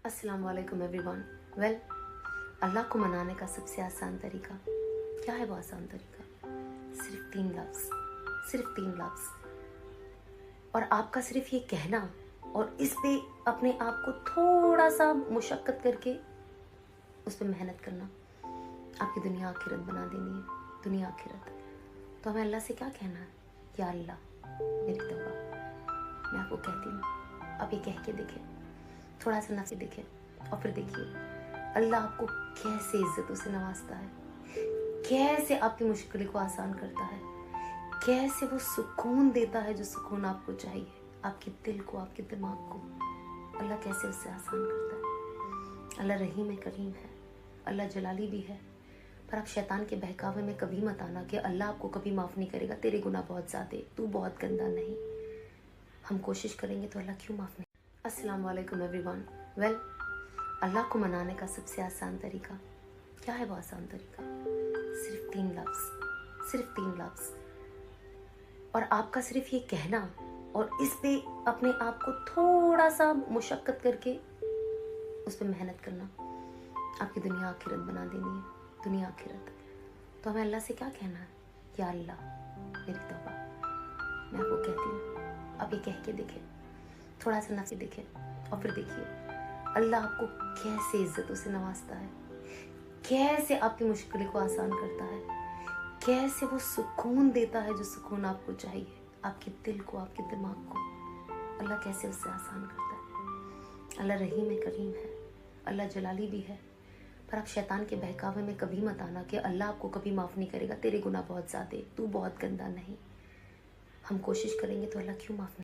अस्सलाम वालेकुम everyone. Well, अल्लाह को मनाने का सबसे आसान तरीका क्या है? वो आसान तरीका सिर्फ 3 लफ्ज़, सिर्फ 3 लफ्ज़। और आपका सिर्फ ये कहना और इस पे अपने आप को थोड़ा सा मुशक्क़त करके उस पर मेहनत करना, आपकी दुनिया आखिरत बना देनी है। दुनिया आखिरत। तो हमें अल्लाह से क्या कहना है? या अल्लाह, मेरी तौबा, मैं आपको कहती हूँ, आप ये कह के देखें, थोड़ा सा नफ्स देखें और फिर देखिए अल्लाह आपको कैसे इज्जतों से नवाजता है, कैसे आपकी मुश्किल को आसान करता है, कैसे वो सुकून देता है जो सुकून आपको चाहिए, आपके दिल को, आपके दिमाग को। अल्लाह कैसे उससे आसान करता है। अल्लाह रहीम है, करीम है, अल्लाह जलाली भी है। पर आप शैतान के बहकावे में कभी मत आना कि अल्लाह आपको कभी माफ़ नहीं करेगा, तेरे गुनाह बहुत ज़्यादा, तू बहुत गंदा। नहीं, हम कोशिश करेंगे तो अल्लाह क्यों माफ़ नहीं। अस्सलाम वालेकुम एवरीवन। वेल, अल्लाह को मनाने का सबसे आसान तरीका क्या है? वो आसान तरीका सिर्फ 3 लफ्ज़, सिर्फ 3 लफ्ज़। और आपका सिर्फ ये कहना और इस पे अपने आप को थोड़ा सा मुशक्क़त करके उस पर मेहनत करना, आपकी दुनिया आखिरत बना देनी है। दुनिया आखिरत। तो हमें अल्लाह से क्या कहना है? या अल्लाह, मेरी तौबा, मैं आपको कहती हूँ, आप ये कह के देखें, थोड़ा सा नफ्स देखें और फिर देखिए अल्लाह आपको कैसे इज्जतों से नवाजता है, कैसे आपकी मुश्किल को आसान करता है, कैसे वो सुकून देता है जो सुकून आपको चाहिए, आपके दिल को, आपके दिमाग को। अल्लाह कैसे उससे आसान करता है। अल्लाह रहीम है, करीम है, अल्लाह जलाली भी है। पर आप शैतान के बहकावे में कभी मत आना कि अल्लाह आपको कभी माफ़ नहीं करेगा, तेरे गुनाह बहुत ज़्यादा, तू बहुत गंदा। नहीं, हम कोशिश करेंगे तो अल्लाह क्यों माफ़ नहीं।